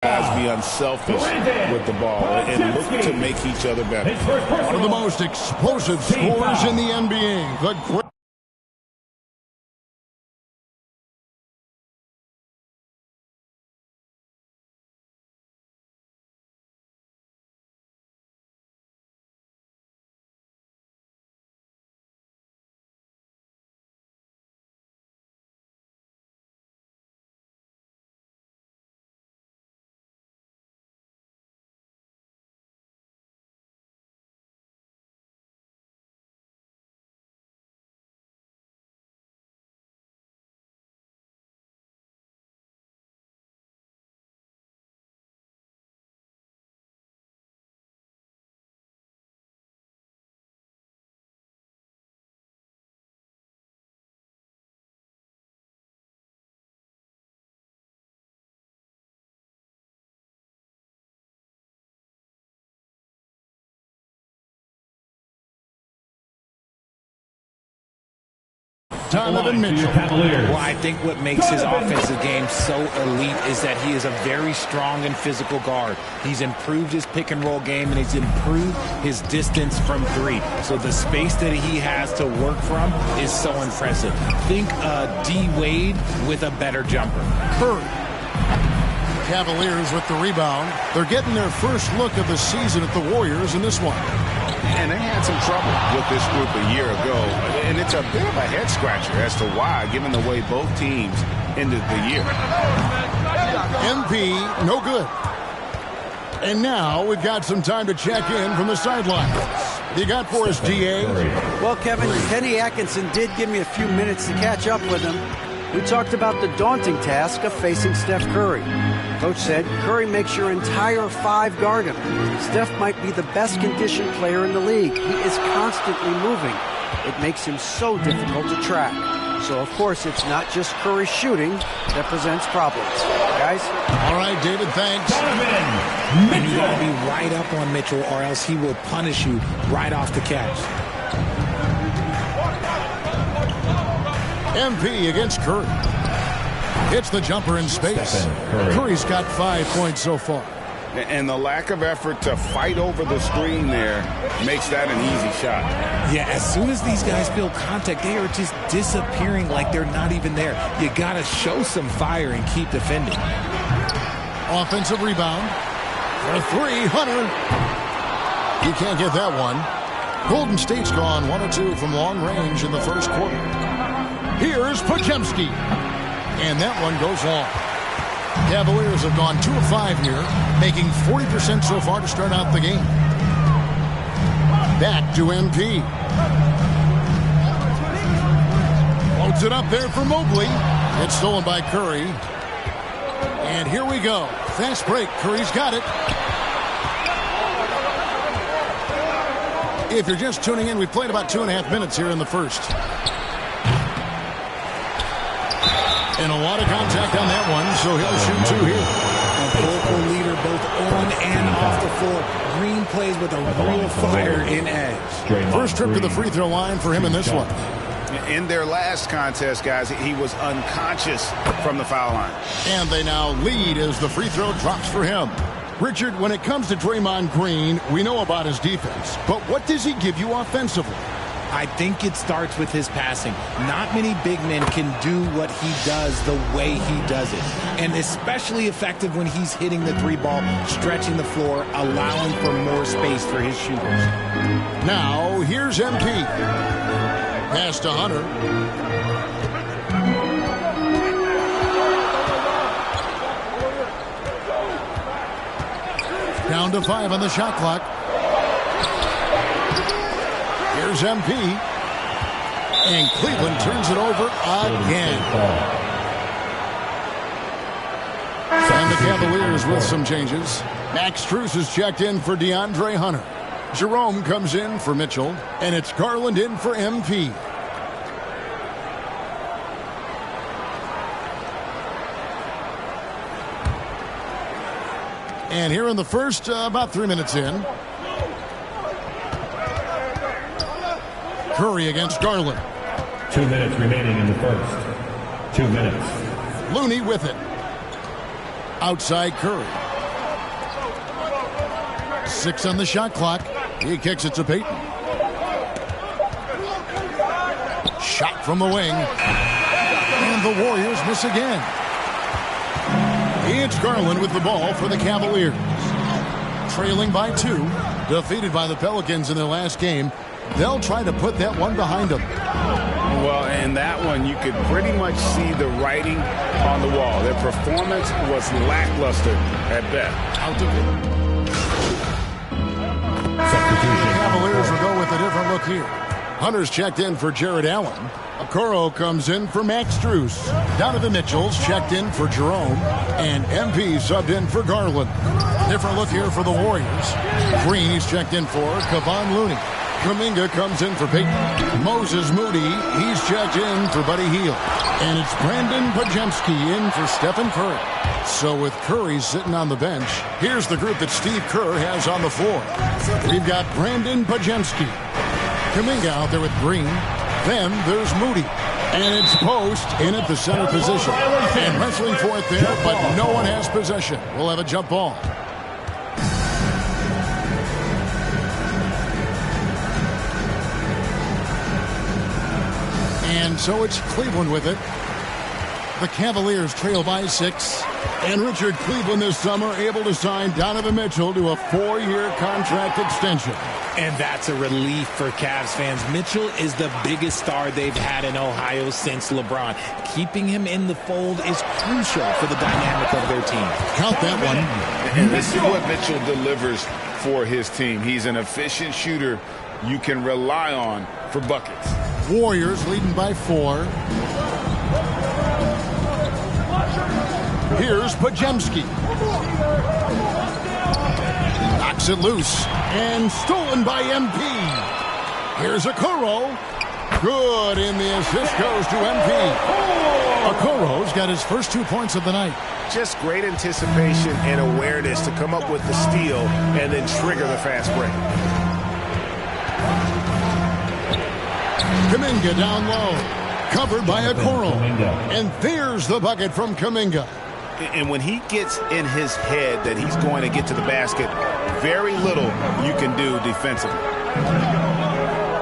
Guys be unselfish with the ball and look to make each other better. One of the most explosive scorers in the NBA. The quick. Donovan Mitchell. Well, I think what makes his offensive game so elite is that he is a very strong and physical guard. He's improved his pick and roll game, and he's improved his distance from three. So the space that he has to work from is so impressive. Think D. Wade with a better jumper. Curry. Cavaliers with the rebound. They're getting their first look of the season at the Warriors in this one. And they had some trouble with this group a year ago. And it's a bit of a head-scratcher as to why, given the way both teams ended the year. MP, no good. And now we've got some time to check in from the sidelines. You got for us, DA? Well, Kevin, Kenny Atkinson did give me a few minutes to catch up with him. We talked about the daunting task of facing Steph Curry. Coach said Curry makes your entire five guard him. Steph might be the best conditioned player in the league. He is constantly moving. It makes him so difficult to track. So, of course, it's not just Curry's shooting that presents problems. Guys? All right, David, thanks. And you got to be right up on Mitchell, or else he will punish you right off the catch. MP against Curry. Hits the jumper in space. Curry's got 5 points so far. And the lack of effort to fight over the screen there makes that an easy shot. Yeah, as soon as these guys feel contact, they are just disappearing like they're not even there. You got to show some fire and keep defending. Offensive rebound. For three, Hunter. He can't get that one. Golden State's gone 1 or 2 from long range in the first quarter. Here's Podziemski. And that one goes long. Cavaliers have gone 2 of 5 here, making 40% so far to start out the game. Back to MP. Loads it up there for Mobley. It's stolen by Curry. And here we go. Fast break. Curry's got it. If you're just tuning in, we've played about 2.5 minutes here in the first. And a lot of contact on that one, so he'll shoot 2 here. A vocal leader both on and off the floor. Green plays with a real fire in edge. First trip to the free throw line for him in this one. In their last contest, guys, he was unconscious from the foul line. And they now lead as the free throw drops for him. Richard, when it comes to Draymond Green, we know about his defense. But what does he give you offensively? I think it starts with his passing. Not many big men can do what he does the way he does it. And especially effective when he's hitting the 3-ball, stretching the floor, allowing for more space for his shooters. Now, here's MP. Pass to Hunter. Down to 5 on the shot clock. Here's MP. And Cleveland turns it over again. And the Cavaliers with some changes. Max Strus is checked in for DeAndre Hunter. Jerome comes in for Mitchell. And it's Garland in for MP. And here in the first, about 3 minutes in. Curry against Garland. 2 minutes remaining in the first. 2 minutes. Looney with it. Outside Curry. 6 on the shot clock. He kicks it to Peyton. Shot from the wing. And the Warriors miss again. It's Garland with the ball for the Cavaliers. Trailing by 2. Defeated by the Pelicans in their last game. They'll try to put that one behind them. Well, in that one, you could pretty much see the writing on the wall. Their performance was lackluster at best. Out of it. Substitution. Cavaliers will go with a different look here. Hunter's checked in for Jared Allen. Okoro comes in for Max Strus. Donovan Mitchell's checked in for Jerome. And MP subbed in for Garland. Different look here for the Warriors. Green is checked in for Kevon Looney. Kuminga comes in for Peyton. Moses Moody, he's checked in for Buddy Hield. And it's Brandon Pajemski in for Stephen Curry. So with Curry sitting on the bench, here's the group that Steve Kerr has on the floor. We've got Brandon Pajemski. Kuminga out there with Green. Then there's Moody. And it's Post in at the center position. And wrestling for it there, but no one has possession. We'll have a jump ball. And so it's Cleveland with it. The Cavaliers trail by 6. And Richard Cleveland this summer able to sign Donovan Mitchell to a 4-year contract extension. And that's a relief for Cavs fans. Mitchell is the biggest star they've had in Ohio since LeBron. Keeping him in the fold is crucial for the dynamic of their team. Count that one. And this is what Mitchell delivers for his team. He's an efficient shooter you can rely on for buckets. Warriors leading by 4. Here's Pajemski. Knocks it loose. And stolen by MP. Here's Okoro. Good, and the assist goes to MP. Okoro's got his first 2 points of the night. Just great anticipation and awareness to come up with the steal and then trigger the fast break. Kuminga down low. Covered by Okoro. And there's the bucket from Kuminga. And when he gets in his head that he's going to get to the basket, very little you can do defensively.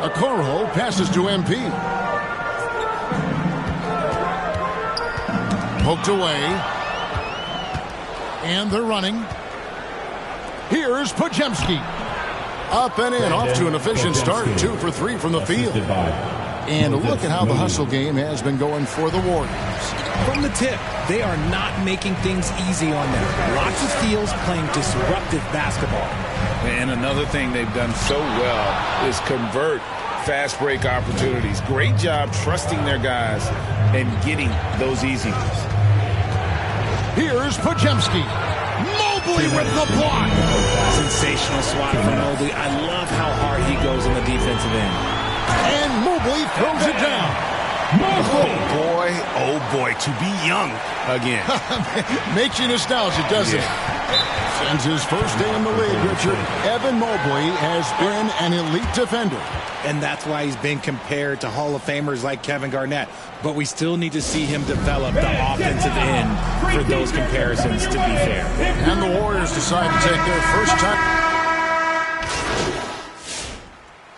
Okoro passes to MP. Poked away. And they're running. Here's Pajemski. Up and in, off to an efficient start. 2 for 3 from the field. And look at how the hustle game has been going for the Warriors. From the tip, they are not making things easy on them. Lots of steals, playing disruptive basketball. And another thing they've done so well is convert fast break opportunities. Great job trusting their guys and getting those easy ones. Here's Pajemski. Mobley with the block. Sensational swat from Mobley. I love how hard he goes on the defensive end. And Mobley throws it down. Oh boy, to be young again. Makes you nostalgic, doesn't it? Since his first day in the league, Richard, Evan Mobley has been an elite defender. And that's why he's been compared to Hall of Famers like Kevin Garnett. But we still need to see him develop the offensive end for those comparisons, to be fair. And the Warriors decide to take their first time.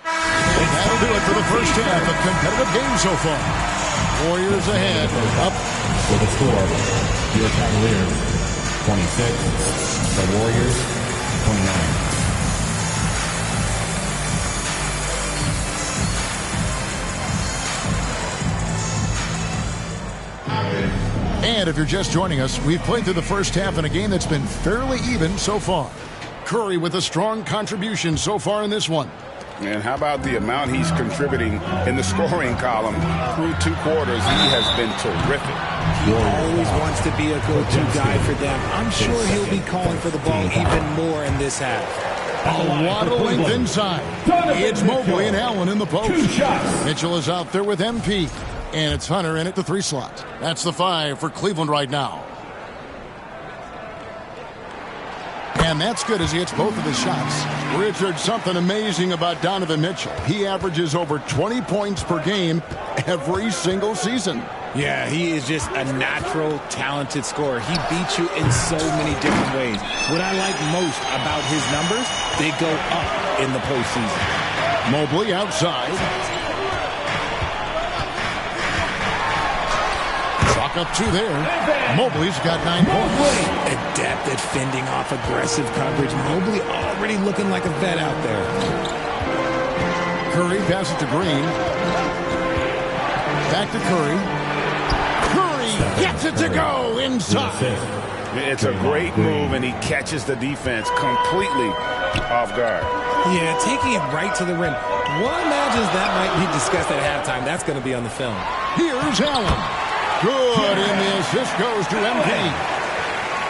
And that'll do it for the first half. A competitive game so far. Warriors ahead, up. For the score, your Cavaliers, 26. The Warriors, 29. And if you're just joining us, we've played through the first half in a game that's been fairly even so far. Curry with a strong contribution so far in this one. And how about the amount he's contributing in the scoring column through 2 quarters? He has been terrific. He always wants to be a go-to guy for them. I'm sure he'll be calling for the ball even more in this half. A lot of length inside. It's Mobley and Allen in the post. Mitchell is out there with MP. And it's Hunter in at the 3 slot. That's the 5 for Cleveland right now. And that's good as he hits both of his shots. Richard, something amazing about Donovan Mitchell. He averages over 20 points per game every single season. Yeah, he is just a natural, talented scorer. He beats you in so many different ways. What I like most about his numbers, they go up in the postseason. Mobley outside. Chalk up 2 there. Mobley's got 9 points. Adept at fending off aggressive coverage. Mobley already looking like a vet out there. Curry passes to Green. Back to Curry. Gets it to go inside. It's a great move, and he catches the defense completely off guard. Yeah, taking it right to the rim. One imagines that might be discussed at halftime. That's going to be on the film. Here's Allen. Good, and the assist goes to MP.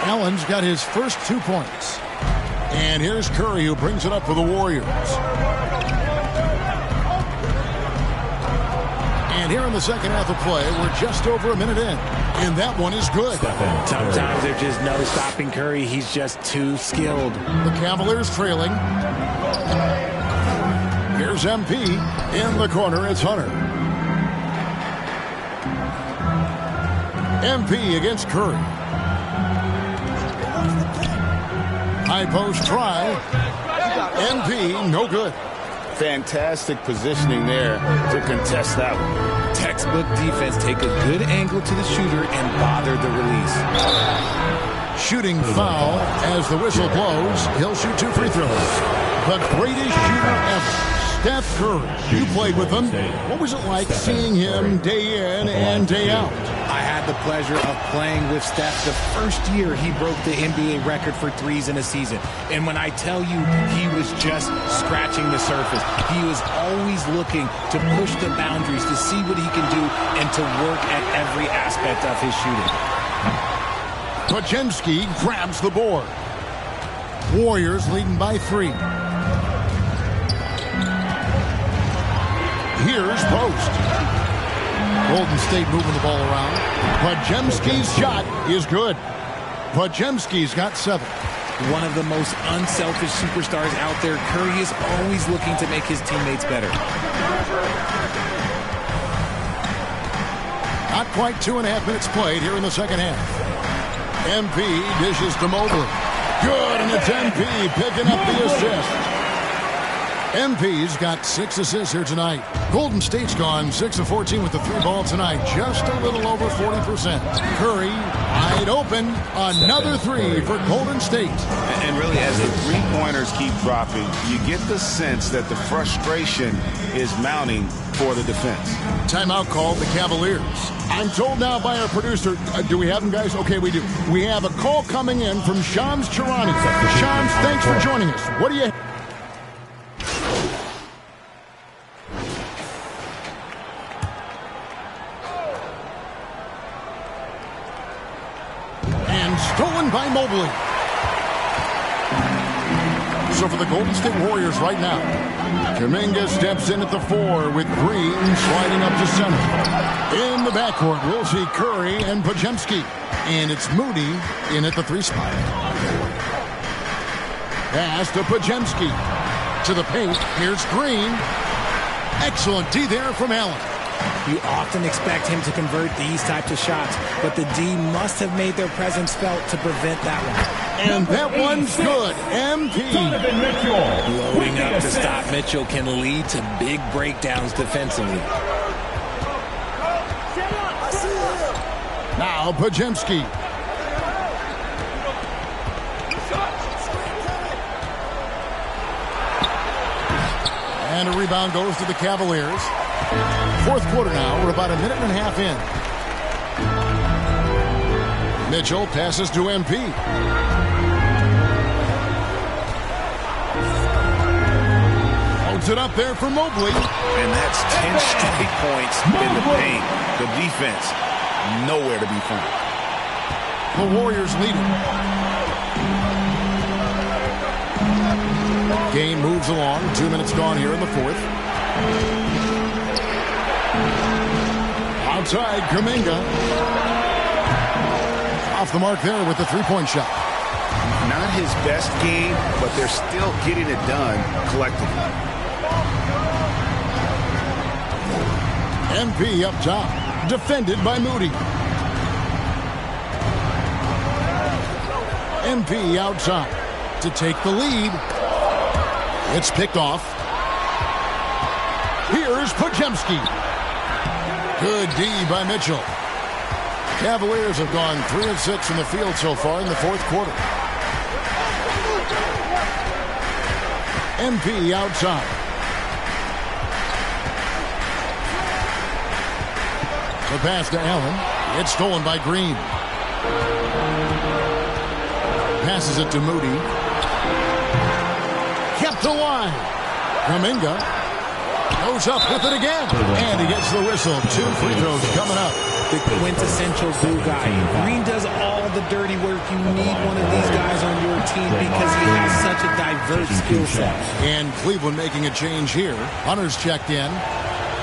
Allen's got his first 2 points. And here's Curry, who brings it up for the Warriors. And here in the second half of play, we're just over a minute in. And that one is good. Sometimes there's just no stopping Curry. He's just too skilled. The Cavaliers trailing. Here's MP. In the corner, it's Hunter. MP against Curry. High post try. MP, no good. Fantastic positioning there to contest that one. Textbook defense. Take a good angle to the shooter and bother the release. Shooting foul as the whistle blows. He'll shoot 2 free throws. The greatest shooter ever, Steph Curry. You played with him. What was it like seeing him day in and day out? I had the pleasure of playing with Steph the first year he broke the NBA record for threes in a season. And when I tell you he was just scratching the surface, he was always looking to push the boundaries, to see what he can do, and to work at every aspect of his shooting. Podziemski grabs the board. Warriors leading by 3. Here's Post. Golden State moving the ball around. Podziemski's shot is good. Podziemski's got 7. One of the most unselfish superstars out there, Curry is always looking to make his teammates better. Not quite 2.5 minutes played here in the second half. MP dishes to Mobley. Good, and it's MP picking up the assist. MP's got 6 assists here tonight. Golden State's gone 6 of 14 with the 3 ball tonight. Just a little over 40%. Curry wide open. Another 3 for Golden State. And really, as the three-pointers keep dropping, you get the sense that the frustration is mounting for the defense. Timeout called the Cavaliers. I'm told now by our producer, do we have them, guys? Okay, we do. We have a call coming in from Shams Charani. Shams, thanks for joining us. What do you... Stolen by Mobley. So for the Golden State Warriors right now, Kuminga steps in at the 4 with Green sliding up to center. In the backcourt, we'll see Curry and Podziemski. And it's Moody in at the 3 spot. Pass to Podziemski. To the paint. Here's Green. Excellent D there from Allen. You often expect him to convert these types of shots, but the D must have made their presence felt to prevent that one. And that one's good. MP. Loading up to stop Mitchell can lead to big breakdowns defensively. Now Podziemski. And a rebound goes to the Cavaliers. 4th quarter now. We're about a minute and a half in. Mitchell passes to MP. Holds it up there for Mobley. And that's 10 straight points in the paint. The defense, nowhere to be found. The Warriors leading. Game moves along. 2 minutes gone here in the 4th. Outside, Kuminga. Off the mark there with the 3-point shot. Not his best game, but they're still getting it done collectively. MP up top. defended by Moody. MP outside to take the lead. It's picked off. Here's Pojemski. Good D by Mitchell. Cavaliers have gone 3 of 6 in the field so far in the fourth quarter. MP outside. The pass to Allen. It's stolen by Green. Passes it to Moody. Kept alive. Kuminga goes up with it again. And he gets the whistle. 2 free throws coming up. The quintessential glue guy. Green does all the dirty work. You need one of these guys on your team because he has such a diverse skill set. And Cleveland making a change here. Hunter's checked in.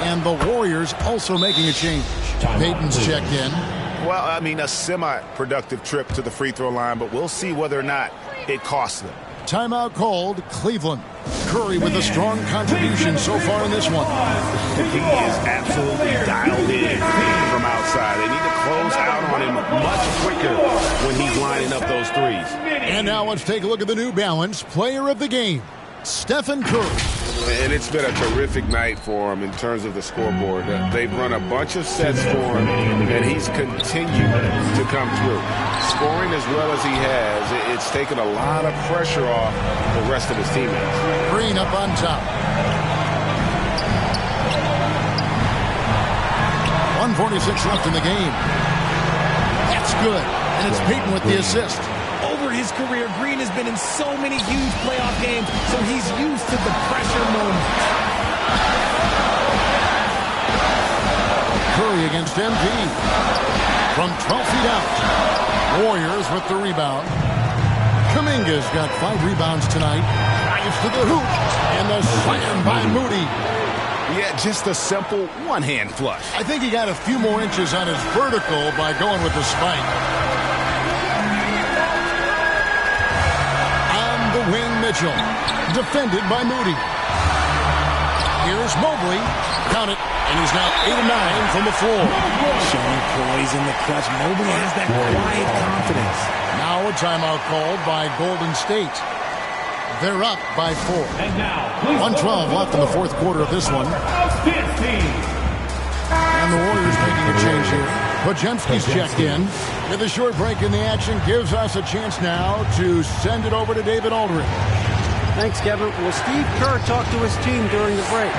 And the Warriors also making a change. Payton's checked in. Well, I mean, a semi-productive trip to the free throw line, but we'll see whether or not it costs them. Timeout called. Cleveland. Curry with a strong contribution so far in this one. He is absolutely dialed in from outside. They need to close out on him much quicker when he's lining up those threes. And now let's take a look at the New Balance Player of the Game, Stephen Curry. And it's been a terrific night for him in terms of the scoreboard. They've run a bunch of sets for him, and he's continued to come through. Scoring as well as he has, it's taken a lot of pressure off the rest of his teammates. Green up on top. 1:46 left in the game. That's good. And it's Payton with the assist. Over his career, Green has been in so many huge playoff games, so he's used to the pressure moment. Curry against MP. From 12 feet out. Warriors with the rebound. Kuminga's got 5 rebounds tonight. Drives to the hoop. And the slam by Moody. Yeah, just a simple one-hand flush. I think he got a few more inches on his vertical by going with the spike. Wing Mitchell, defended by Moody. Here's Mobley, count it, and he's now 8 of 9 from the floor. Showing poise in the clutch. Mobley has that quiet confidence. Now a timeout called by Golden State. They're up by 4. 1:12 left in the fourth quarter of this one. And the Warriors making a change here. Pojemski's checked in. With a short break in the action, gives us a chance now to send it over to David Aldridge. Thanks, Kevin. Well, Steve Kerr talked to his team during the break.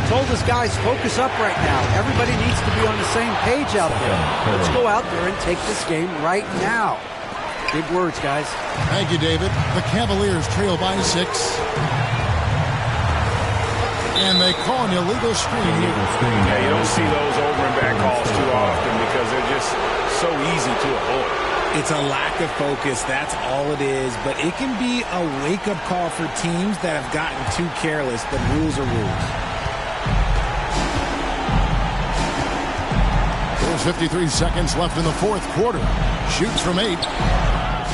Told his guys, focus up right now. Everybody needs to be on the same page out there. Let's go out there and take this game right now. Big words, guys. Thank you, David. The Cavaliers trail by 6. And they call an illegal screen here. Yeah, you don't see those over and back calls too often because they're just so easy to avoid. It's a lack of focus. That's all it is. But it can be a wake-up call for teams that have gotten too careless. But rules are rules. There's 53 seconds left in the fourth quarter. Shoots from 8.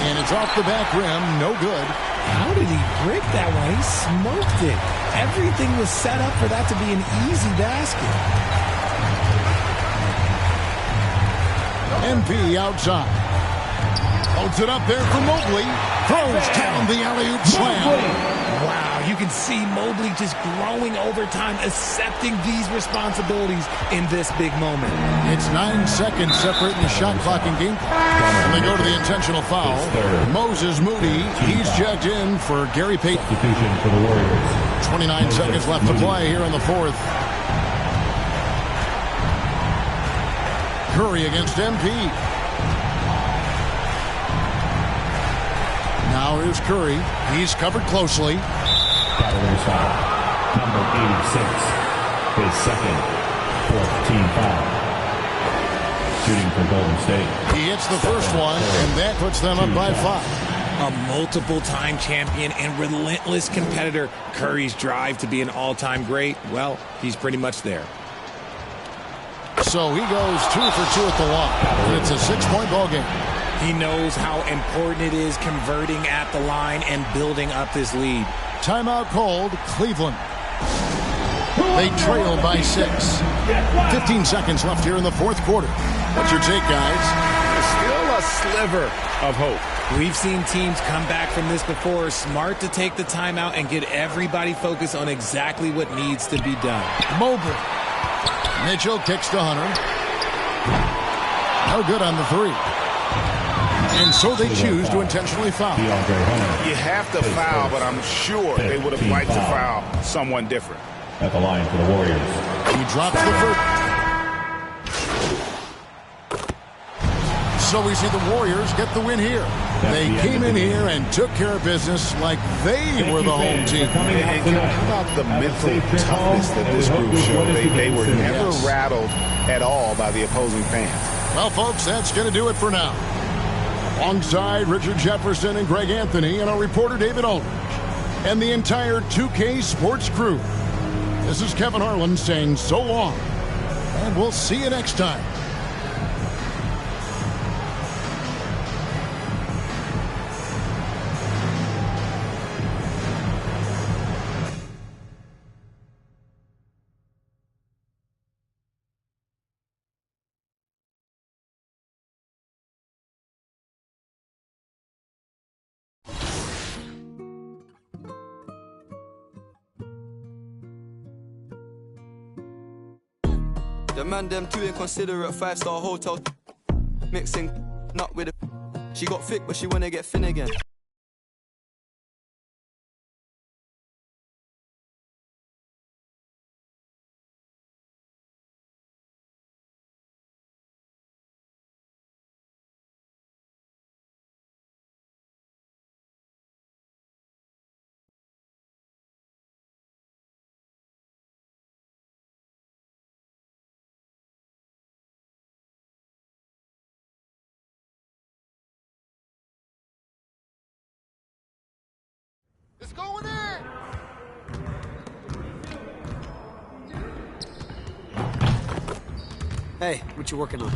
And it's off the back rim. No good. How did he break that one? He smoked it. Everything was set up for that to be an easy basket. MP outside. Holds it up there for Mobley. Throws down the alley-oop slam. Wow, you can see Mobley just growing over time, accepting these responsibilities in this big moment. It's 9 seconds separating the shot clock and game clock. And they go to the intentional foul. Moses Moody, he's checked in for Gary Payton. Substitution for the Warriors. 29 seconds left to play here in the fourth. Curry against MP. Now here's Curry. He's covered closely. Cavaliers foul. Number 86. His second. 4th team foul. Shooting for Golden State. He hits the first one, and that puts them up by 5. A multiple-time champion and relentless competitor. Curry's drive to be an all-time great, well, he's pretty much there. So he goes 2 for 2 at the line. It's a 6-point ball game. He knows how important it is converting at the line and building up this lead. Timeout called. Cleveland. They trail by 6. 15 seconds left here in the fourth quarter. What's your take, guys? Still a sliver of hope. We've seen teams come back from this before. Smart to take the timeout and get everybody focused on exactly what needs to be done. Mobley. Mitchell kicks to Hunter. No good on the 3. And so they choose to intentionally foul. You have to foul, but I'm sure they would have liked to foul someone different. At the line for the Warriors. He drops the first. So we see the Warriors get the win here. They came in here and took care of business like they were the home team. And how about the mental toughness that this group showed? They were never rattled at all by the opposing fans. Well, folks, that's going to do it for now. Alongside Richard Jefferson and Greg Anthony and our reporter David Aldridge and the entire 2K Sports crew, this is Kevin Harlan saying so long, and we'll see you next time. The man them too inconsiderate, 5-star hotel mixing not with a. She got thick but she wanna get thin again. It's going in! Hey, what you working on?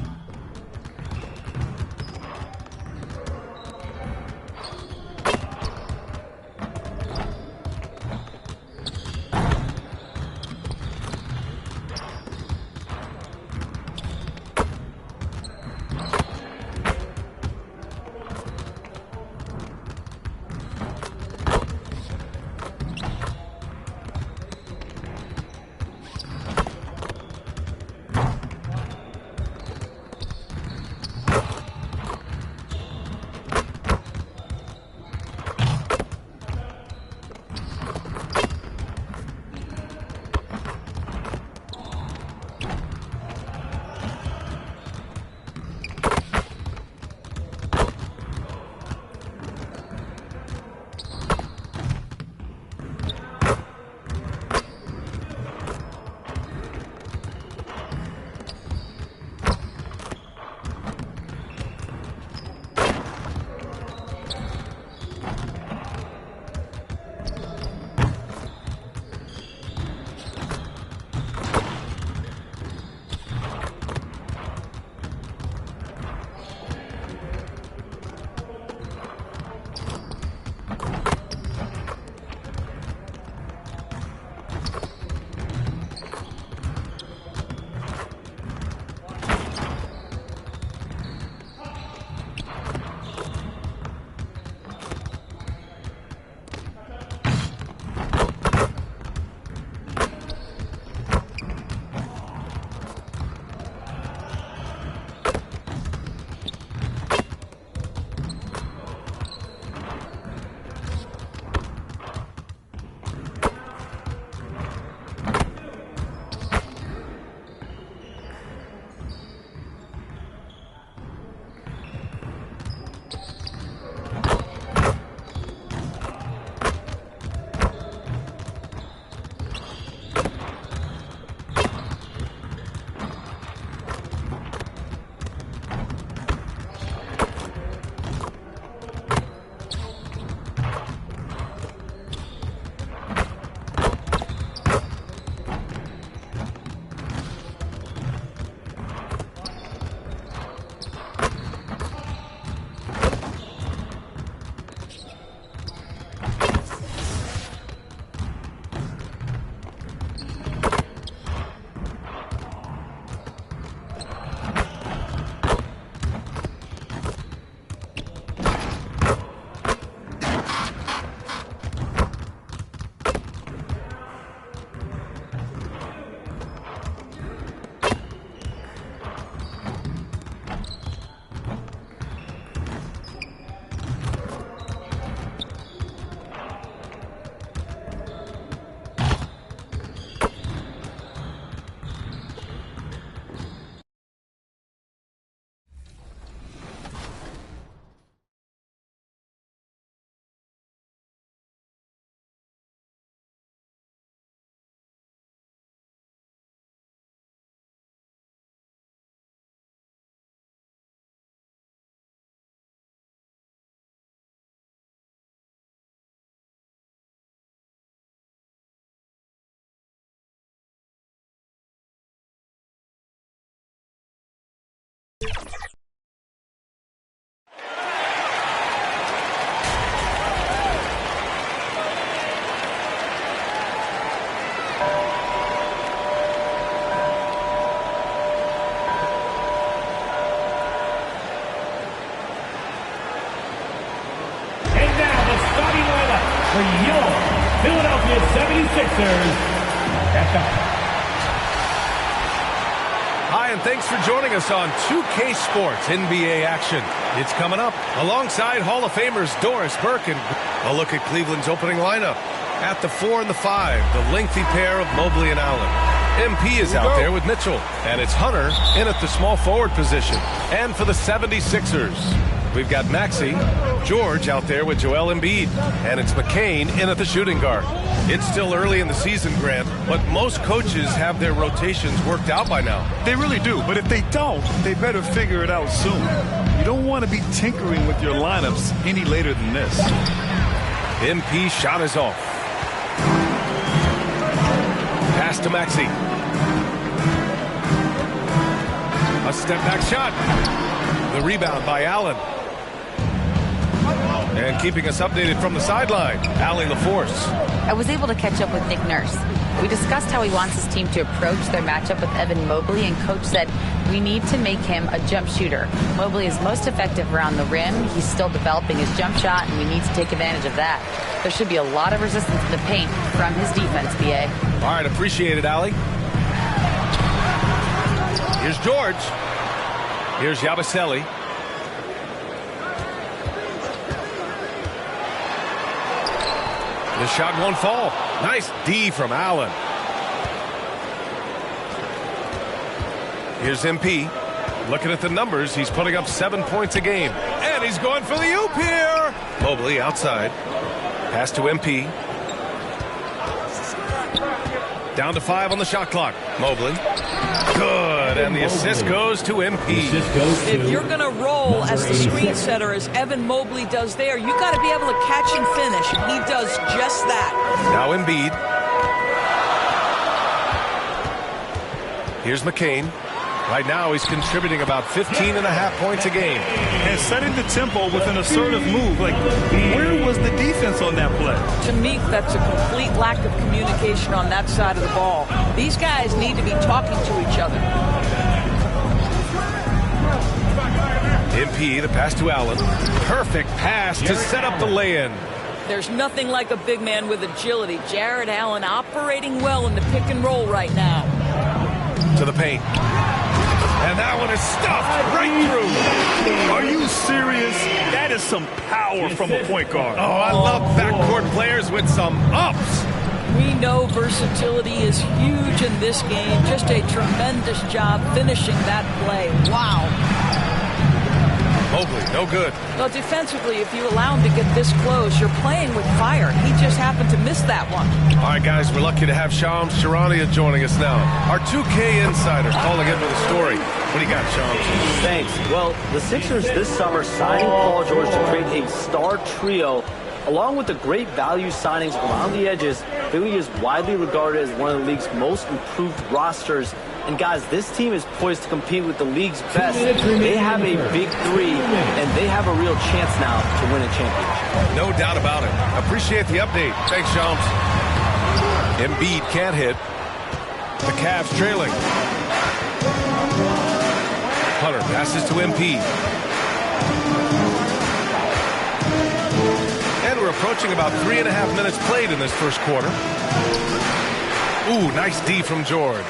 for your Philadelphia 76ers, Becca. Hi, and thanks for joining us on 2K Sports NBA action. It's coming up alongside Hall of Famers Doris Burke and a look at Cleveland's opening lineup. At the 4 and the 5, the lengthy pair of Mobley and Allen. MP is out there with Mitchell, and it's Hunter in at the small forward position. And for the 76ers, we've got Maxey, George out there with Joel Embiid, and it's McCain in at the shooting guard. It's still early in the season, Grant, but most coaches have their rotations worked out by now. They really do, but if they don't, they better figure it out soon. You don't want to be tinkering with your lineups any later than this. MP shot is off. Pass to Maxey. A step-back shot. The rebound by Allen. And keeping us updated from the sideline, Allie LaForce. I was able to catch up with Nick Nurse. We discussed how he wants his team to approach their matchup with Evan Mobley, and Coach said, we need to make him a jump shooter. Mobley is most effective around the rim. He's still developing his jump shot, and we need to take advantage of that. There should be a lot of resistance in the paint from his defense, B.A. All right, appreciate it, Allie. Here's George. Here's Yabusele. The shot won't fall. Nice D from Allen. Here's MP. Looking at the numbers, he's putting up 7 points a game. And he's going for the oop here. Mobley outside. Pass to MP. Down to 5 on the shot clock. Mobley. Good. And the assist goes to MP. If you're going to roll as the screen setter as Evan Mobley does there, you got to be able to catch and finish. And he does just that. Now Embiid. Here's McCain. Right now he's contributing about 15.5 points a game. And setting the tempo with an assertive move. Like, where was the defense on that play? To me, that's a complete lack of communication on that side of the ball. These guys need to be talking to each other. MP, the pass to Allen. Perfect pass to set up the lay-in. There's nothing like a big man with agility. Jared Allen operating well in the pick and roll right now. To the paint. And that one is stuffed right through. Are you serious? That is some power from a point guard. Oh, I love backcourt players with some ups. We know versatility is huge in this game. Just a tremendous job finishing that play. Wow. Mobley, no good. Well, defensively, if you allow him to get this close, you're playing with fire. He just happened to miss that one. All right, guys, we're lucky to have Shams Charania joining us now. Our 2K insider calling in with a story. What do you got, Shams? Thanks. Well, the Sixers this summer signing Paul George to create a star trio. Along with the great value signings around the edges, Philly is widely regarded as one of the league's most improved rosters. And guys, this team is poised to compete with the league's best. They have a big three, and they have a real chance now to win a championship. No doubt about it. Appreciate the update. Thanks, Shams. Embiid can't hit. The Cavs trailing. Hunter passes to MP. And we're approaching about 3.5 minutes played in this first quarter. Ooh, nice D from George.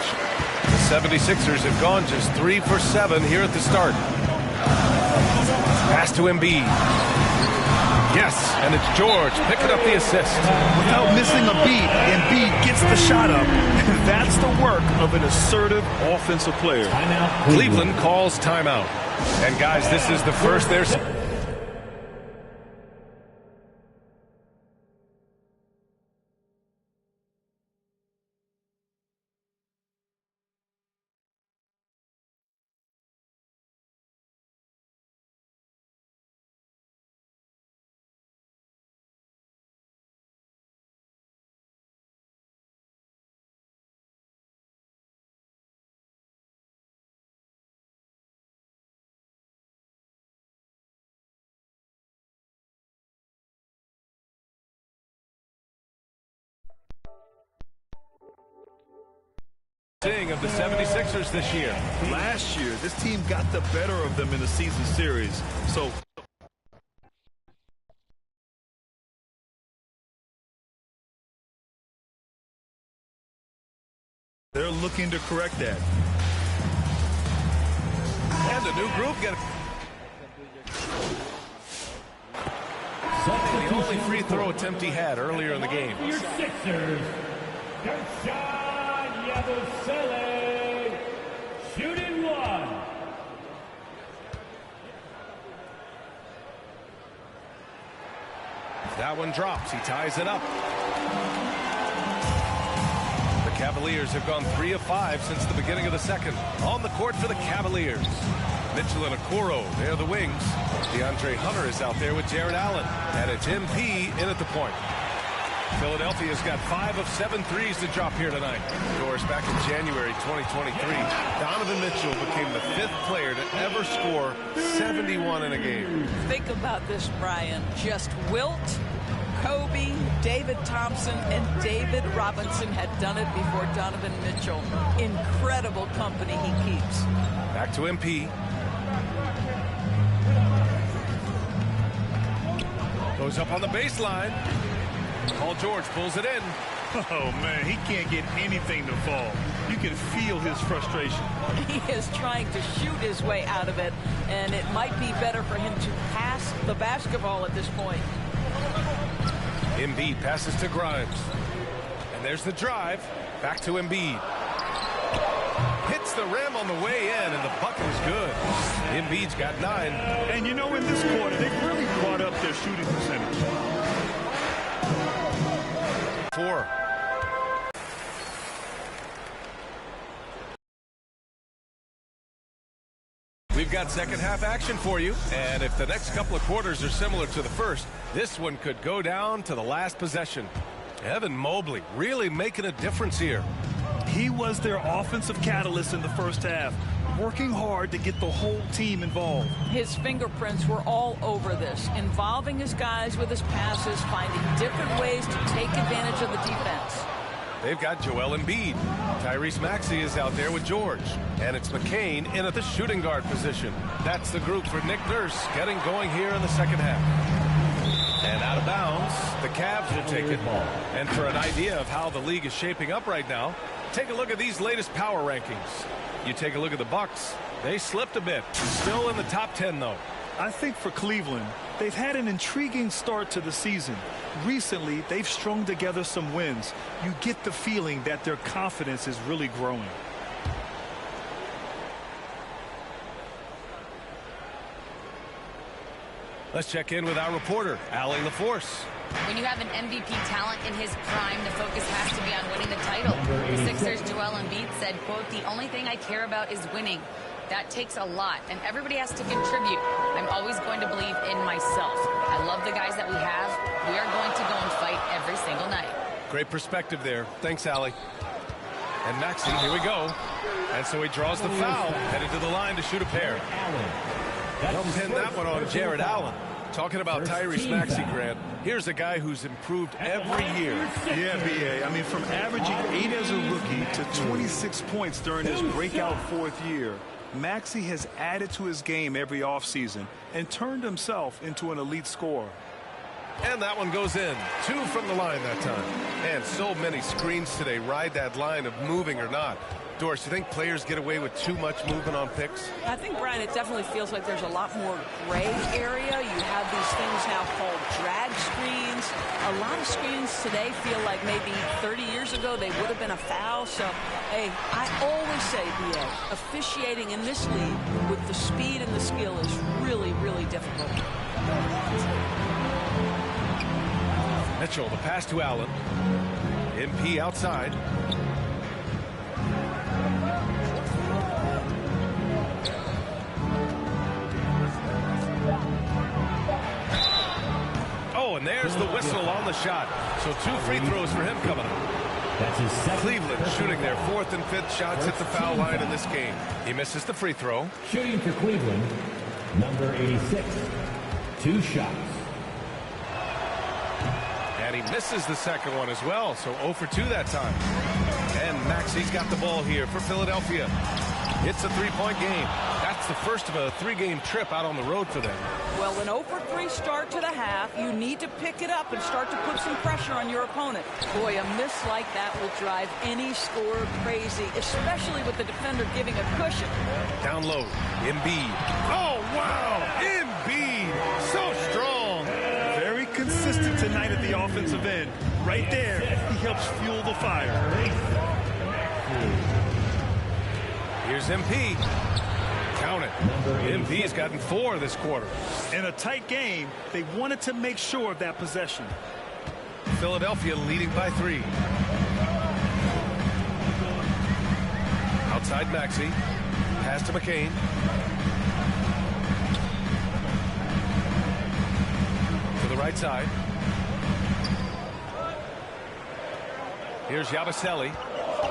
The 76ers have gone just 3 for 7 here at the start. Pass to Embiid. Yes, and it's George picking up the assist. Without missing a beat, Embiid gets the shot up. That's the work of an assertive offensive player. Cleveland calls timeout. And guys, this is the first there's of the 76ers this year. Last year, this team got the better of them in the season series. So They're looking to correct that. And a new group the only free throw attempt he had earlier in the game. Your Sixers, shooting one. That one drops. He ties it up. The Cavaliers have gone 3 of 5 since the beginning of the second. On the court for the Cavaliers, Mitchell and Okoro, they're the wings. DeAndre Hunter is out there with Jared Allen. And it's MP in at the point. Philadelphia's got 5 of 7 threes to drop here tonight. Doris, back in January 2023, Donovan Mitchell became the 5th player to ever score 71 in a game. Think about this, Brian. Just Wilt, Kobe, David Thompson, and David Robinson had done it before Donovan Mitchell. Incredible company he keeps. Back to MP. Goes up on the baseline. Paul George pulls it in. Oh, man, he can't get anything to fall. You can feel his frustration. He is trying to shoot his way out of it, and it might be better for him to pass the basketball at this point. Embiid passes to Grimes. And there's the drive. Back to Embiid. Hits the rim on the way in, and the bucket is good. Embiid's got 9. And, you know, in this quarter, they've really brought up their shooting percentage. 4. We've got second half action for you, and if the next couple of quarters are similar to the first, this one could go down to the last possession. Evan Mobley really making a difference here. He was their offensive catalyst in the first half, working hard to get the whole team involved. His fingerprints were all over this, involving his guys with his passes, finding different ways to take advantage of the defense. They've got Joel Embiid. Tyrese Maxey is out there with George. And it's McCain in at the shooting guard position. That's the group for Nick Nurse getting going here in the second half. And out of bounds, the Cavs will take it. And for an idea of how the league is shaping up right now, take a look at these latest power rankings. You take a look at the Bucks. They slipped a bit. Still in the top 10, though. I think for Cleveland, they've had an intriguing start to the season. Recently, they've strung together some wins. You get the feeling that their confidence is really growing. Let's check in with our reporter, Allie LaForce. When you have an MVP talent in his prime, the focus has to be on winning the title. The Sixers' Joel Embiid said, quote, "The only thing I care about is winning. That takes a lot, and everybody has to contribute. I'm always going to believe in myself. I love the guys that we have. We are going to go and fight every single night." Great perspective there. Thanks, Allie. And Maxey, here we go. And so he draws the foul, headed to the line to shoot a pair. They'll pin that one on Jared Allen. Talking about Tyrese Maxey, Grant, here's a guy who's improved every year. Yeah, B.A. I mean, from averaging 8 as a rookie to 26 points during his breakout 4th year, Maxey has added to his game every offseason and turned himself into an elite scorer. And that one goes in. 2 from the line that time. And so many screens today ride that line of moving or not. Doris, you think players get away with too much movement on picks? I think, Brian, it definitely feels like there's a lot more gray area. You have these things now called drag screens. A lot of screens today feel like maybe 30 years ago they would have been a foul. So, hey, I always say, B.A., officiating in this league with the speed and the skill is really, really difficult. Mitchell, the pass to Allen. MP outside. Oh, and there's the whistle on the shot. So 2 free throws for him coming up. That's his second. Cleveland shooting their 4th and 5th shots at the foul line in this game. He misses the free throw. Shooting for Cleveland, number 86. 2 shots. And he misses the second one as well, so 0 for 2 that time. And Maxey's got the ball here for Philadelphia. It's a 3-point game. That's It's the first of a 3-game trip out on the road for them. Well, an 0-for-3 start to the half. You need to pick it up and start to put some pressure on your opponent. Boy, a miss like that will drive any scorer crazy, especially with the defender giving a cushion. Down low, Embiid. Oh, wow! Embiid! So strong! Very consistent tonight at the offensive end. Right there, he helps fuel the fire. Here's MP. Count it. MP's gotten 4 this quarter. In a tight game, they wanted to make sure of that possession. Philadelphia leading by 3. Outside Maxey. Pass to McCain. To the right side. Here's Yabusele.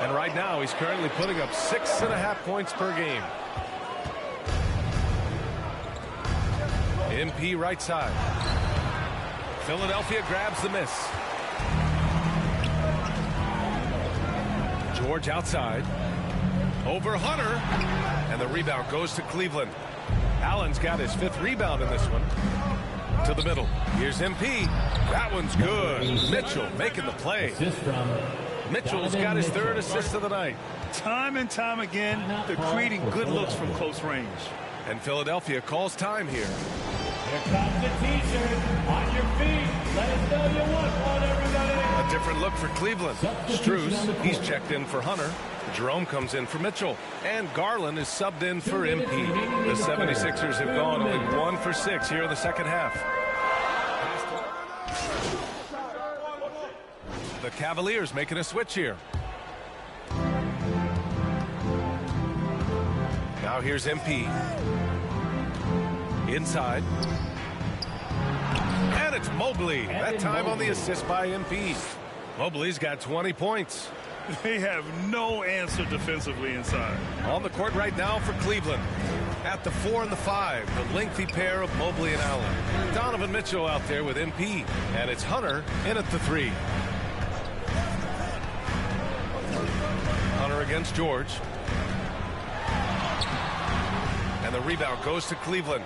And right now, he's currently putting up 6.5 points per game. MP right side. Philadelphia grabs the miss. George outside. Over Hunter. And the rebound goes to Cleveland. Allen's got his 5th rebound in this one. To the middle. Here's MP. That one's good. Mitchell making the play. Mitchell's got his 3rd assist of the night. Time and time again, they're creating good looks from close range. And Philadelphia calls time here. Here comes the T-shirt. On your feet. Let us know you want one, everybody. A different look for Cleveland. Strus, he's checked in for Hunter. Jerome comes in for Mitchell. And Garland is subbed in for MP. The 76ers have gone only 1 for 6 here in the second half. The Cavaliers making a switch here. Now here's MP. Inside. And it's Mobley. That time on the assist by MP. Mobley's got 20 points. They have no answer defensively inside. On the court right now for Cleveland. At the 4 and the 5, the lengthy pair of Mobley and Allen. Donovan Mitchell out there with MP. And it's Hunter in at the 3. Hunter against George. And the rebound goes to Cleveland.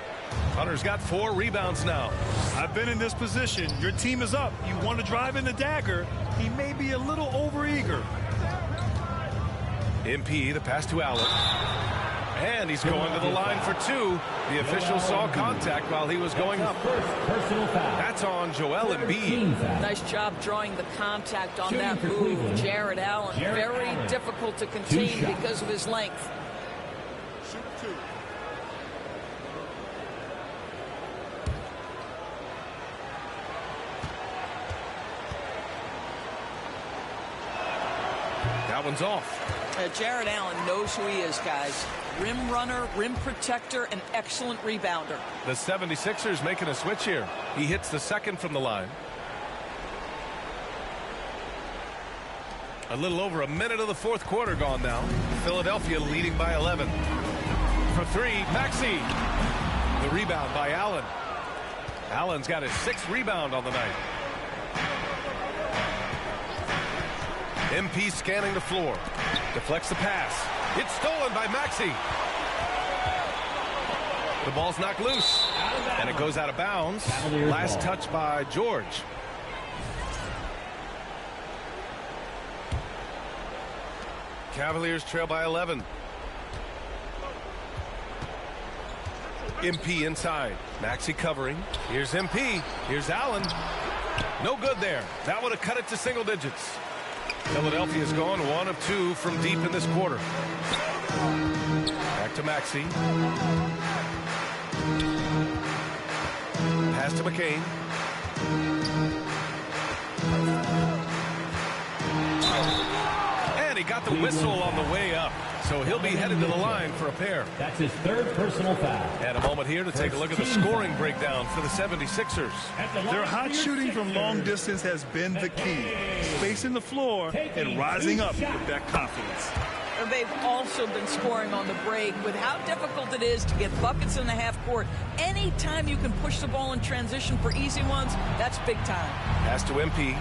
Hunter's got 4 rebounds now. I've been in this position. Your team is up. You want to drive in the dagger. He may be a little overeager. MP, the pass to Allen. And he's going to the line for 2. The official saw contact while he was going up. That's on Joel Embiid. Nice job drawing the contact on that move. Jared Allen, very difficult to contain because of his length. That one's off. Jared Allen knows who he is, guys. Rim runner, rim protector, an excellent rebounder. The 76ers making a switch here. He hits the 2nd from the line. A little over a minute of the 4th quarter gone now. Philadelphia leading by 11. For 3, Maxey. The rebound by Allen. Allen's got his 6th rebound on the night. MP scanning the floor. Deflects the pass. It's stolen by Maxey. The ball's knocked loose. And it goes out of bounds. Last touch by George. Cavaliers trail by 11. MP inside. Maxey covering. Here's MP. Here's Allen. No good there. That would have cut it to single digits. Philadelphia's gone 1 of 2 from deep in this quarter. Back to Maxey. Pass to McCain. And he got the whistle on the way up. So he'll be headed to the line for a pair. That's his 3rd personal foul. And a moment here to take a look at the scoring breakdown for the 76ers. Their hot shooting from long distance has been the key. Spacing the floor and rising up with that confidence. They've also been scoring on the break. With how difficult it is to get buckets in the half court, anytime you can push the ball in transition for easy ones, that's big time. Pass to MP.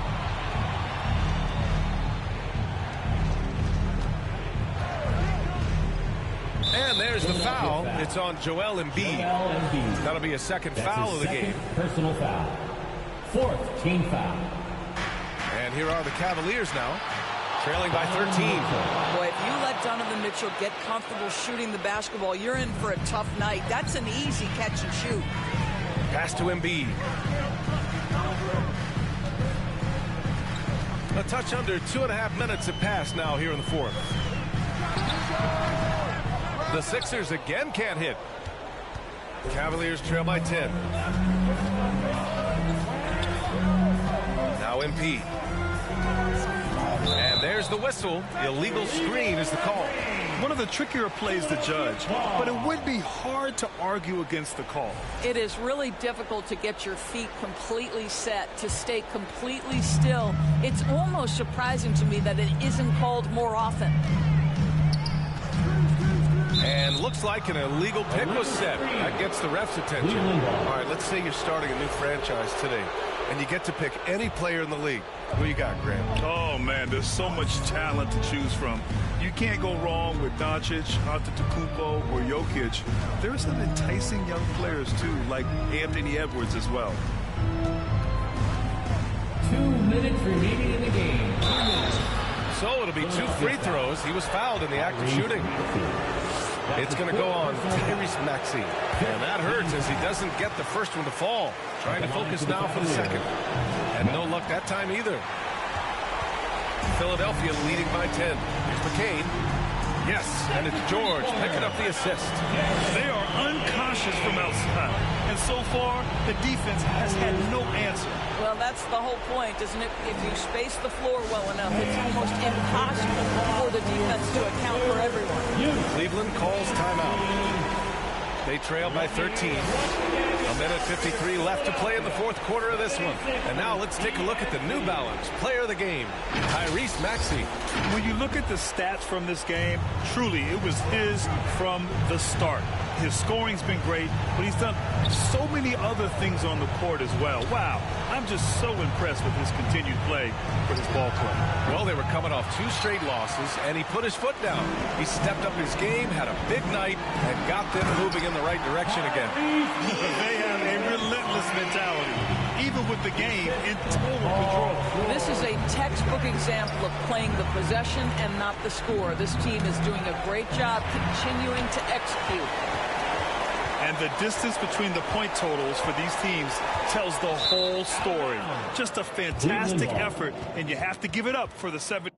And there's the foul. It's on Joel Embiid. That'll be a second foul of the game. Personal foul. Fourth team foul. And here are the Cavaliers now, trailing by 13. Boy, if you let Donovan Mitchell get comfortable shooting the basketball, you're in for a tough night. That's an easy catch and shoot. Pass to Embiid. A touch under 2.5 minutes have passed now here in the fourth. The Sixers again can't hit. Cavaliers trail by 10. Now MP. And there's the whistle. Illegal screen is the call. One of the trickier plays to judge, but it would be hard to argue against the call. It is really difficult to get your feet completely set, to stay completely still. It's almost surprising to me that it isn't called more often. And looks like an illegal pick was set. That gets the ref's attention. All right, let's say you're starting a new franchise today, and you get to pick any player in the league. Who you got, Grant? Oh, man, there's so much talent to choose from. You can't go wrong with Doncic, Antetokounmpo, or Jokic. There's some enticing young players, too, like Anthony Edwards as well. 2 minutes remaining in the game. 2 minutes. So it'll be 2 free throws. He was fouled in the act of shooting. It's going to go on Tyrese Maxey. And that hurts as he doesn't get the first one to fall. Trying to focus now for the second. And no luck that time either. Philadelphia leading by 10. Here's McCain. Yes, and it's George picking up the assist. They are unconscious from outside. And so far, the defense has had no answer. Well, that's the whole point, isn't it? If you space the floor well enough, it's almost impossible for the defense to account for everyone. Cleveland calls timeout. They trail by 13. 1:53 left to play in the fourth quarter of this one. And now let's take a look at the New Balance player of the game, Tyrese Maxey. When you look at the stats from this game, truly it was his from the start. His scoring's been great, but he's done so many other things on the court as well. Wow, I'm just so impressed with his continued play for his ball play. Well, they were coming off 2 straight losses, and he put his foot down. He stepped up his game, had a big night, and got them moving in the right direction again. They have a relentless mentality, even with the game in total control. This is a textbook example of playing the possession and not the score. This team is doing a great job continuing to execute. And the distance between the point totals for these teams tells the whole story. Just a fantastic effort, and you have to give it up for the 7.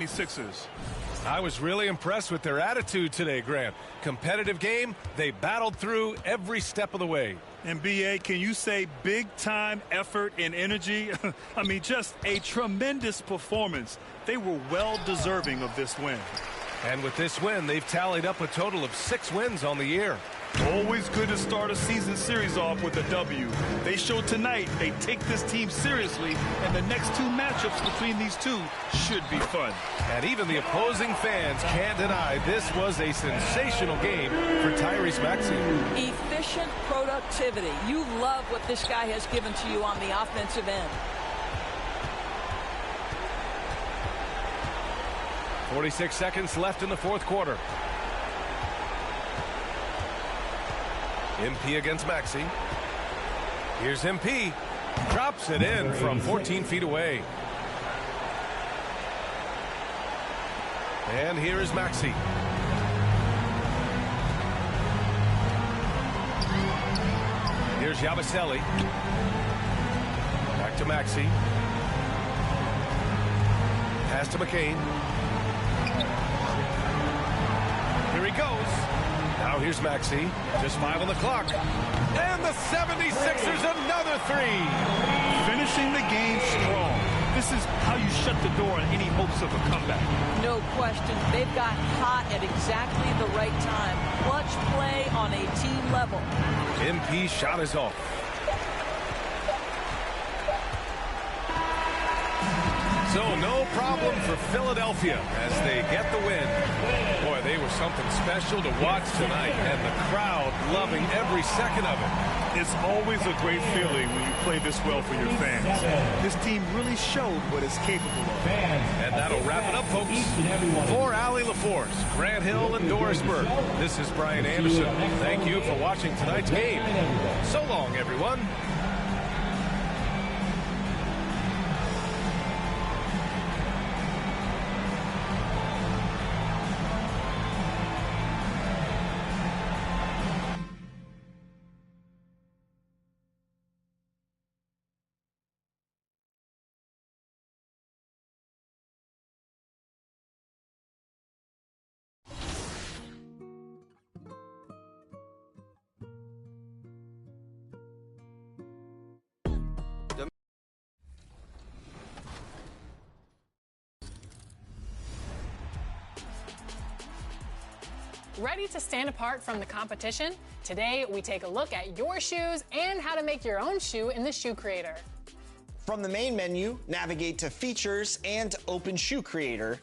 Sixers. I was really impressed with their attitude today, Grant. Competitive game, they battled through every step of the way. And BA, can you say big-time effort and energy? I mean, just a tremendous performance. They were well deserving of this win. And with this win, they've tallied up a total of 6 wins on the year. Always good to start a season series off with a W. They showed tonight they take this team seriously, and the next 2 matchups between these two should be fun. And even the opposing fans can't deny this was a sensational game for Tyrese Maxey. Efficient productivity. You love what this guy has given to you on the offensive end. 46 seconds left in the fourth quarter. MP against Maxey. Here's MP. Drops it in from 14 feet away. And here is Maxey. Here's Yabusele. Back to Maxey. Pass to McCain. Here he goes. Now here's Maxey. Just 5 on the clock. And the 76ers another three. Finishing the game strong. This is how you shut the door on any hopes of a comeback. No question. They've got hot at exactly the right time. Clutch play on a team level. MP shot is off. So no problem for Philadelphia as they get the win. Boy, they were something special to watch tonight, and the crowd loving every second of it. It's always a great feeling when you play this well for your fans. This team really showed what it's capable of. And that'll wrap it up, folks. For Allie LaForce, Grant Hill, and Doris Burke, this is Brian Anderson. Thank you for watching tonight's game. So long, everyone. Ready to stand apart from the competition? Today, we take a look at your shoes and how to make your own shoe in the Shoe Creator. From the main menu, navigate to Features and open Shoe Creator,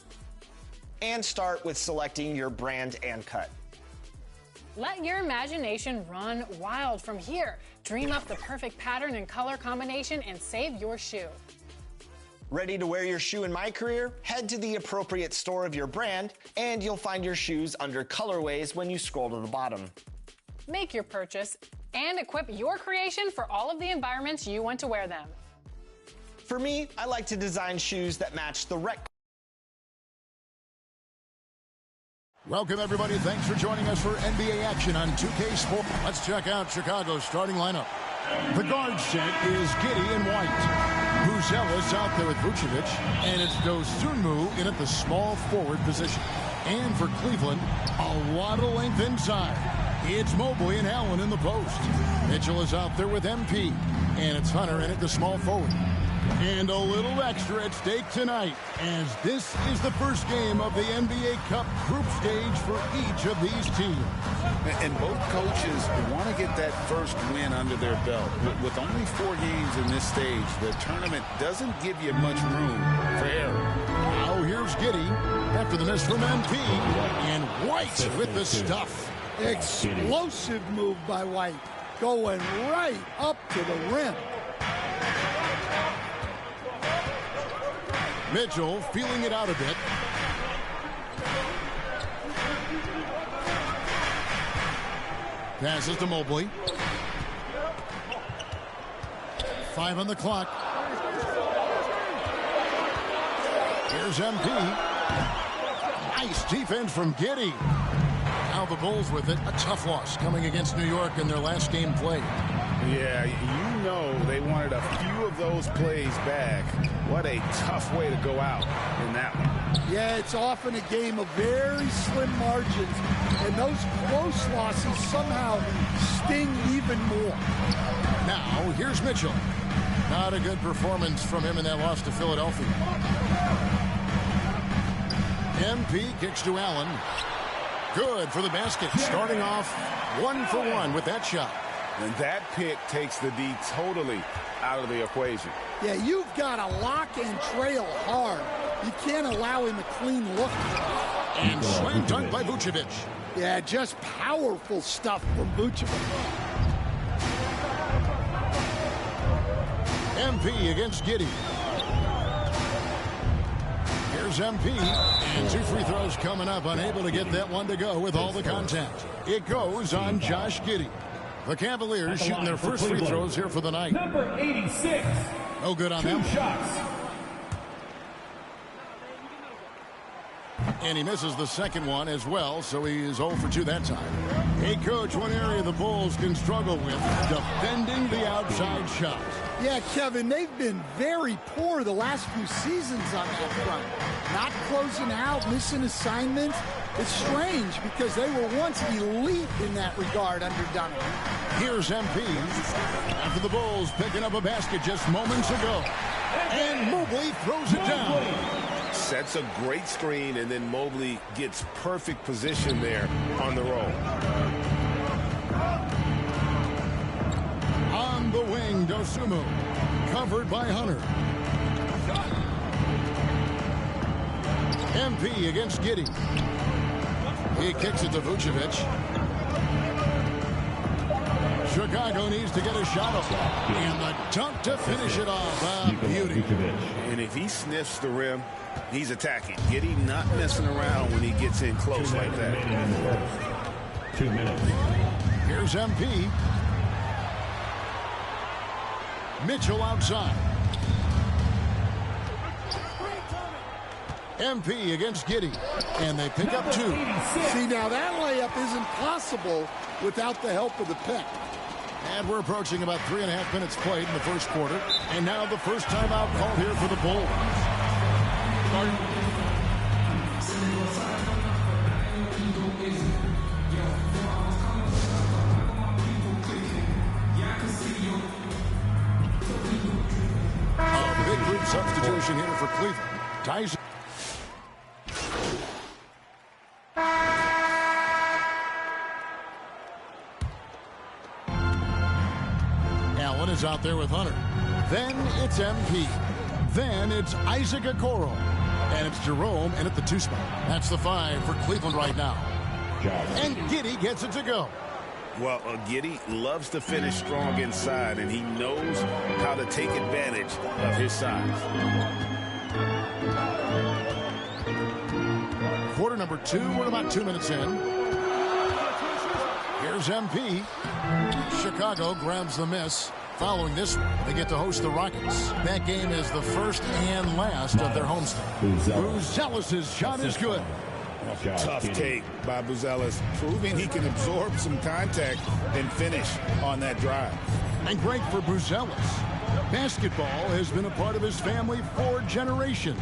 and start with selecting your brand and cut. Let your imagination run wild from here. Dream up the perfect pattern and color combination and save your shoe. Ready to wear your shoe in My Career? Head to the appropriate store of your brand, and you'll find your shoes under colorways when you scroll to the bottom. Make your purchase and equip your creation for all of the environments you want to wear them. For me, I like to design shoes that match the rec. Welcome, everybody. Thanks for joining us for NBA action on 2K Sports. Let's check out Chicago's starting lineup. The guard set is Giddey and White. Buzelis out there with Vucevic, and it's Dosunmu in at the small forward position. And for Cleveland, a lot of length inside. It's Mobley and Allen in the post. Mitchell is out there with MP, and it's Hunter in at the small forward. And a little extra at stake tonight, as this is the first game of the NBA Cup group stage for each of these teams. And both coaches want to get that first win under their belt. With only 4 games in this stage, the tournament doesn't give you much room for error. Now here's Giddey after the miss from MP, and White with the stuff. Explosive move by White, going right up to the rim. Mitchell feeling it out a bit. Passes to Mobley. 5 on the clock. Here's MP. Nice defense from Giddey. Now the Bulls with it. A tough loss coming against New York in their last game played. Yeah, you know they wanted a few of those plays back. What a tough way to go out in that one. Yeah, it's often a game of very slim margins, and those close losses somehow sting even more. Now, here's Mitchell. Not a good performance from him in that loss to Philadelphia. MP kicks to Allen. Good for the basket. Starting off 1 for 1 with that shot. And that pick takes the D totally out of the equation. Yeah, you've got to lock and trail hard. You can't allow him a clean look. And slam dunk by Vucevic. Yeah, just powerful stuff from Vucevic. MP against Giddey. Here's MP. And 2 free throws coming up. Unable to get that one to go with all the contact. It goes on Josh Giddey. The Cavaliers shooting their first free throws here for the night. Number 86. No good on 2 them. shots. And he misses the second one as well, so he is 0 for 2 that time. Hey, Coach, one area the Bulls can struggle with, defending the outside shot. Yeah, Kevin, they've been very poor the last few seasons on that front. Not closing out, missing assignments. It's strange because they were once elite in that regard under Donovan. Here's MP. After the Bulls picking up a basket just moments ago. And Mobley throws it down. Sets a great screen, and then Mobley gets perfect position there on the roll. On the wing, Dosunmu. Covered by Hunter. MP against Giddey. He kicks it to Vucevic. Chicago needs to get a shot up. And the dunk to finish it off. Beauty. And if he sniffs the rim, he's attacking. Giddey not messing around when he gets in close like that. 2 minutes. Here's MP. Mitchell outside. MP against Giddey. And they pick up 2. See, now that layup isn't possible without the help of the pick. And we're approaching about 3.5 minutes played in the first quarter. And now the first timeout called here for the Bulls. A big group substitution here for Cleveland. Tyson. Allen is out there with Hunter. Then it's MP. Then it's Isaac Okoro. And it's Jerome in at the 2 spot. That's the 5 for Cleveland right now. And Giddey gets it to go. Well, Giddey loves to finish strong inside, and he knows how to take advantage of his size. Quarter number 2. We're about 2 minutes in. Here's MP. Chicago grabs the miss. Following this one, they get to host the Rockets. That game is the first and last of their homestand. Buzelis' shot is good. Tough take by Buzelis, proving he can absorb some contact and finish on that drive. And great for Buzelis. Basketball has been a part of his family for generations.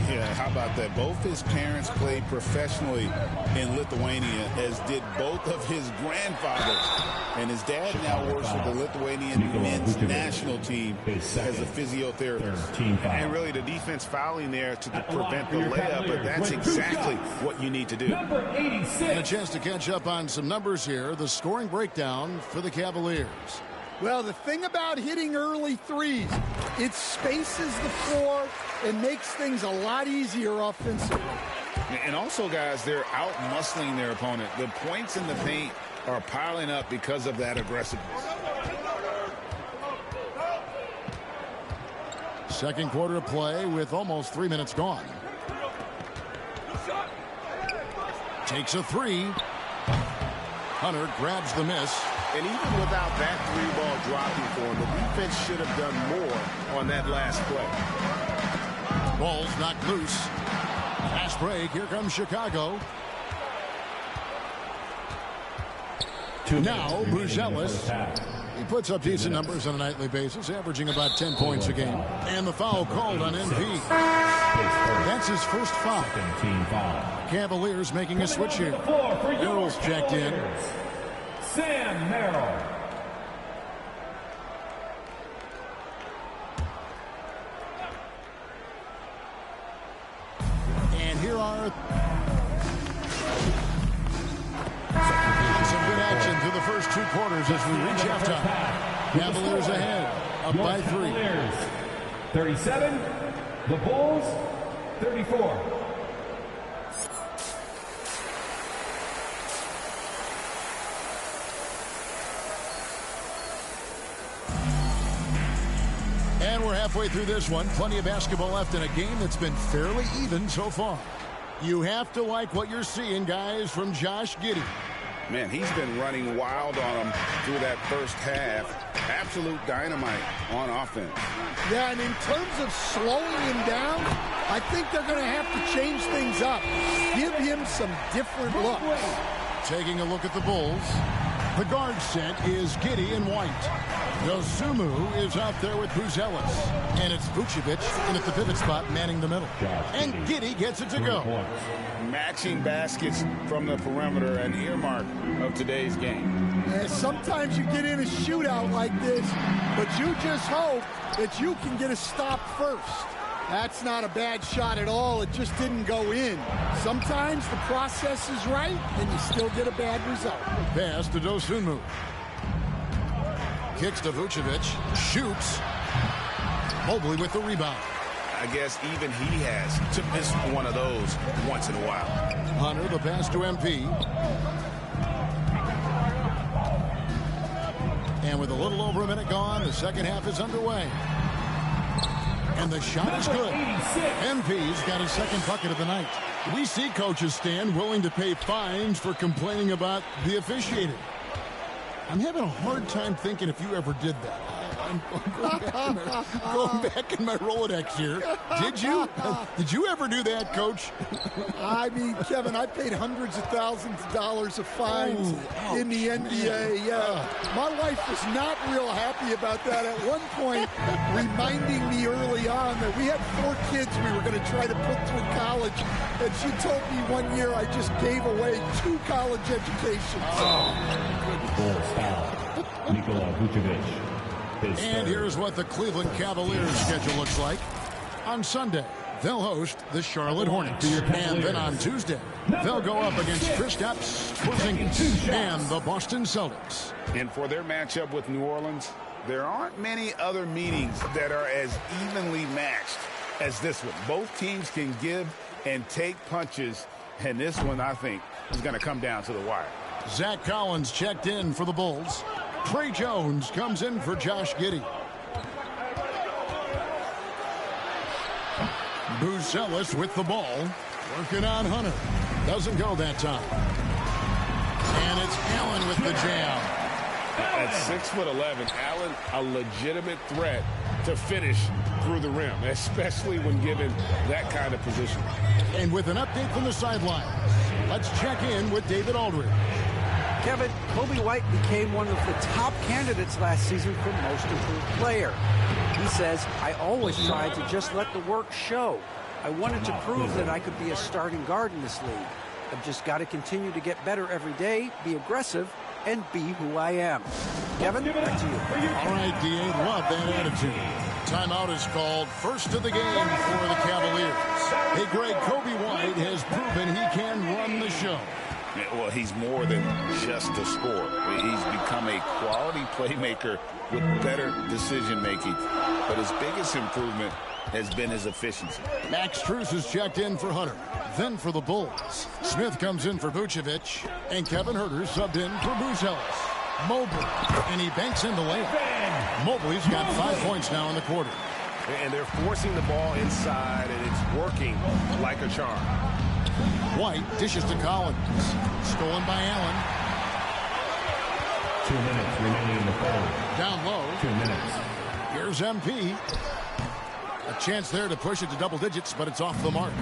Yeah, how about that? Both his parents played professionally in Lithuania, as did both of his grandfathers. And his dad now works with the Lithuanian men's national team as a physiotherapist. And really the defense fouling there to prevent the layup, but that's exactly what you need to do. And a chance to catch up on some numbers here. The scoring breakdown for the Cavaliers. Well, the thing about hitting early threes, it spaces the floor and makes things a lot easier offensively. And also, guys, they're out-muscling their opponent. The points in the paint are piling up because of that aggressiveness. Second quarter of play with almost 3 minutes gone. Takes a 3. Hunter grabs the miss. And even without that 3-ball dropping for him, the defense should have done more on that last play. Ball's knocked loose. Fast break. Here comes Chicago. Now Buzelis. He puts up decent numbers on a nightly basis, averaging about 10 points a game. And the foul called on MP. That's his first foul. Cavaliers making a switch here. Merrill's checked in. Sam Merrill. And here are some good action through the first 2 quarters as we reach halftime. Cavaliers ahead, up by 3. 37, the Bulls 34. And we're halfway through this one. Plenty of basketball left in a game that's been fairly even so far. You have to like what you're seeing, guys, from Josh Giddey. Man, he's been running wild on them through that first half. Absolute dynamite on offense. Yeah, and in terms of slowing him down, I think they're going to have to change things up. Give him some different looks. Taking a look at the Bulls. The guard set is Giddey and White. Dosumu is out there with Buzelis. And it's Vucevic in at the pivot spot, manning the middle. And Giddey gets it to go. Matching baskets from the perimeter, an earmark of today's game. Sometimes you get in a shootout like this, but you just hope that you can get a stop first. That's not a bad shot at all. It just didn't go in. Sometimes the process is right, and you still get a bad result. Pass to Dosunmu. Kicks to Vucevic. Shoots. Mobley with the rebound. I guess even he has to miss one of those once in a while. Hunter, the pass to MP. And with a little over a minute gone, the second half is underway. And the shot is good. MP's got his second bucket of the night. We see coaches stand willing to pay fines for complaining about the officiating. I'm having a hard time thinking if you ever did that. I'm going back in my Rolodex here. Did you? Did you ever do that, Coach? I mean, Kevin, I paid hundreds of thousands of dollars of fines in the NBA. Yeah, my wife was not real happy about that. At one point, reminding me early on that we had 4 kids we were going to try to put through college, and she told me one year I just gave away 2 college educations. Nikola Vucevic. And here's what the Cleveland Cavaliers schedule looks like. On Sunday, they'll host the Charlotte Hornets. And then on Tuesday, they'll go up against Kristaps Porzingis and the Boston Celtics. And for their matchup with New Orleans, there aren't many other meetings that are as evenly matched as this one. Both teams can give and take punches, and this one, I think, is going to come down to the wire. Zach Collins checked in for the Bulls. Trey Jones comes in for Josh Giddey. Buzelis with the ball. Working on Hunter. Doesn't go that time. And it's Allen with the jam. At 6'11", Allen, a legitimate threat to finish through the rim, especially when given that kind of position. And with an update from the sidelines, let's check in with David Aldridge. Kevin, Kobe White became one of the top candidates last season for Most Improved Player. He says, I always tried to just let the work show. I wanted to prove that I could be a starting guard in this league. I've just got to continue to get better every day, be aggressive, and be who I am. Kevin, back to you. All right, D.A., love that attitude. Timeout is called. First of the game for the Cavaliers. Hey, Greg, Kobe White has proven he can run the show. Well, he's more than just a scorer. He's become a quality playmaker with better decision-making. But his biggest improvement has been his efficiency. Max Strus is checked in for Hunter. Then for the Bulls, Smith comes in for Vucevic. And Kevin Huerter subbed in for Buzelis. Mobley. And he banks in the layup. Mobley's got 5 points now in the quarter. And they're forcing the ball inside, and it's working like a charm. White dishes to Collins. Stolen by Allen. 2 minutes remaining in the quarter. Down low. 2 minutes. Here's MP. A chance there to push it to double digits, but it's off the mark.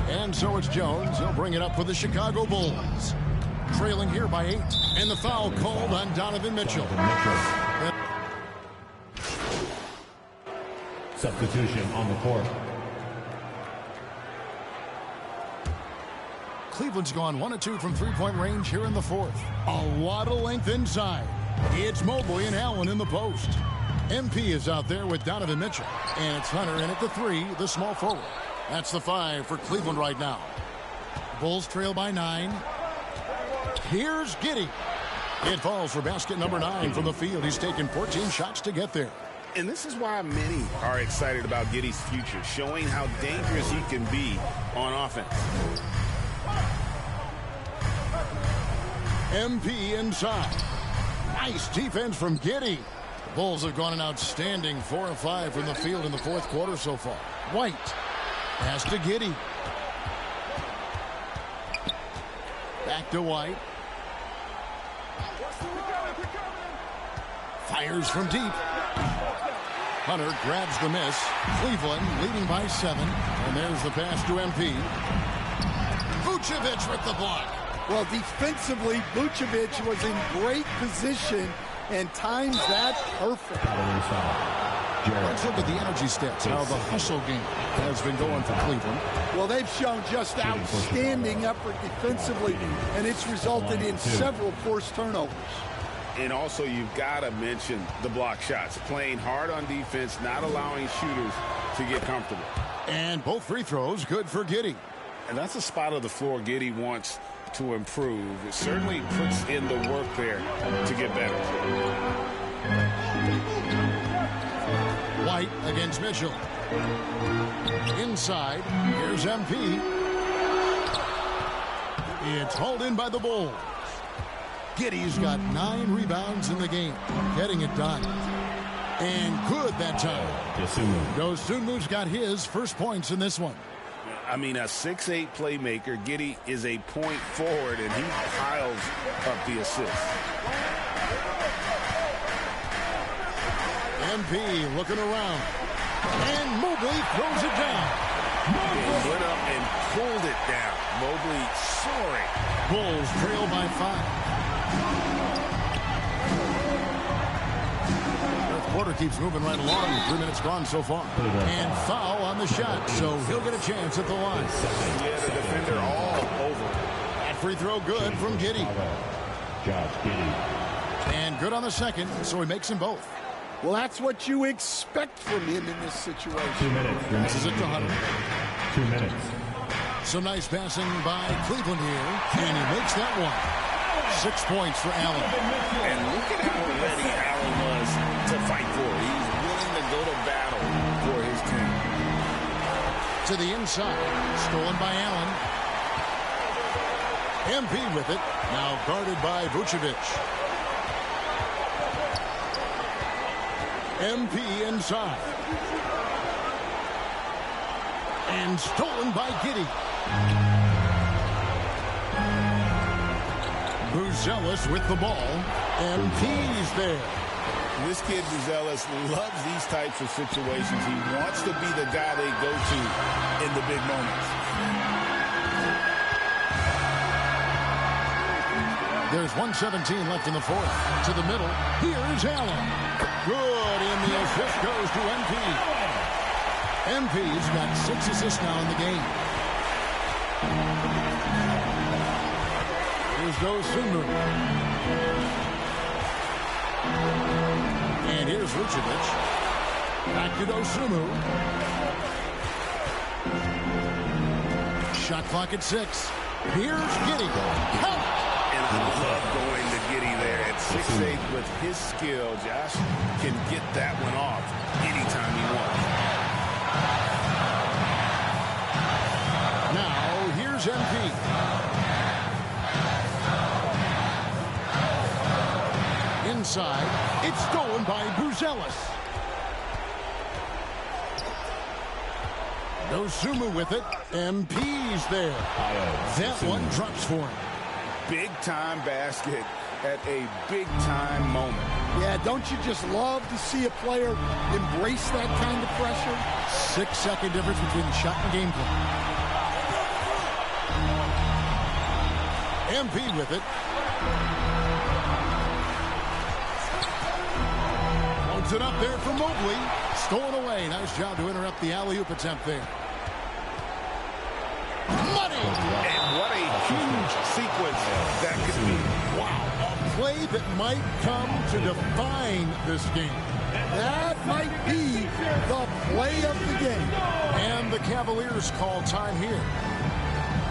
And so it's Jones. He'll bring it up for the Chicago Bulls. Trailing here by 8. And the foul called on Donovan Mitchell. Substitution on the court. Cleveland's gone 1 of 2 from three-point range here in the fourth. A lot of length inside. It's Mobley and Allen in the post. MP is out there with Donovan Mitchell. And it's Hunter in at the 3, the small forward. That's the 5 for Cleveland right now. Bulls trail by 9. Here's Giddey. It falls for basket number 9 from the field. He's taken 14 shots to get there. And this is why many are excited about Giddey's future, showing how dangerous he can be on offense. MP inside. Nice defense from Giddey. The Bulls have gone an outstanding 4 of 5 from the field in the fourth quarter so far. White. Pass to Giddey. Back to White. Fires from deep. Hunter grabs the miss. Cleveland leading by 7. And there's the pass to MP. Vucevic with the block. Well, defensively, Vucevic was in great position and times that perfect. Let's look at the energy stats, how the hustle game has been going for Cleveland. Well, they've shown just outstanding effort defensively, and it's resulted in several forced turnovers. And also, you've got to mention the block shots. Playing hard on defense, not allowing shooters to get comfortable. And both free throws good for Giddey. And that's a spot of the floor Giddey wants to improve. It certainly puts in the work there to get better. White against Mitchell. Inside, here's MP. It's hauled in by the Bulls. Giddey's got 9 rebounds in the game, getting it done. And good that time. Dosunmu's got his first points in this one. I mean, a 6'8" playmaker. Giddey is a point forward, and he piles up the assists. MP looking around. And Mobley throws it down. He went up and pulled it down. Mobley soaring. Bulls trail by 5. Fourth quarter keeps moving right along. 3 minutes gone so far. And foul on the shot, so he'll get a chance at the line. Yeah, the defender all over. That free throw good from Giddey. And good on the second, so he makes them both. Well, that's what you expect from him in this situation. 2 minutes. Passes it to Hunter. 2 minutes. Some nice passing by Cleveland here, and he makes that one. 6 points for Allen. And look at how ready Allen was to fight for it. He's willing to go to battle for his team. To the inside, stolen by Allen. MP with it, now guarded by Vucevic. MP inside. And stolen by Giddey. Buzelis with the ball. MP's there. This kid Buzelis loves these types of situations. He wants to be the guy they go to in the big moments. There's 1:17 left in the fourth. To the middle. Here's Allen. Good, and the assist goes to MP. MP's got 6 assists now in the game. Here's Dosunmu. And here's Vucevic. Back to Dosunmu. Shot clock at 6. Here's Giddey. Count. And I love going to Giddey there at 6'8". With his skill, Josh can get that one off anytime he wants. Now, here's MP. Inside, it's stolen by Buzelis. Dosunmu with it. MP's there. That one drops for him. Big-time basket at a big-time moment. Yeah, don't you just love to see a player embrace that kind of pressure? 6-second difference between the shot and game plan. MP with it. Loads it up there for Mobley. Stolen away. Nice job to interrupt the alley-oop attempt there. Money! And what a huge sequence that could be. Wow. A play that might come to define this game. That might be the play of the game. And the Cavaliers call time here.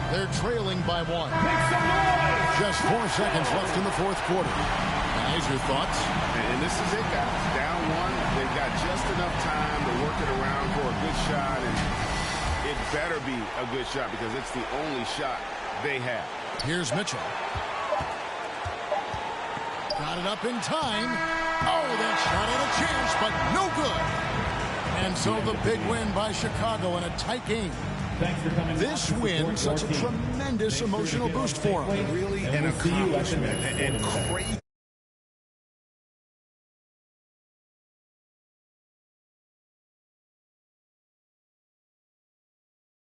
They're trailing by 1. Just 4 seconds left in the fourth quarter. Guys, your thoughts? And this is it, guys. Down 1. They've got just enough time to work it around for a good shot. And it better be a good shot because it's the only shot they have. Here's Mitchell. Got it up in time. Oh, that shot had a chance, but no good. And so the big win by Chicago in a tight game. This win, such a tremendous emotional boost for them. Really an accomplishment and great.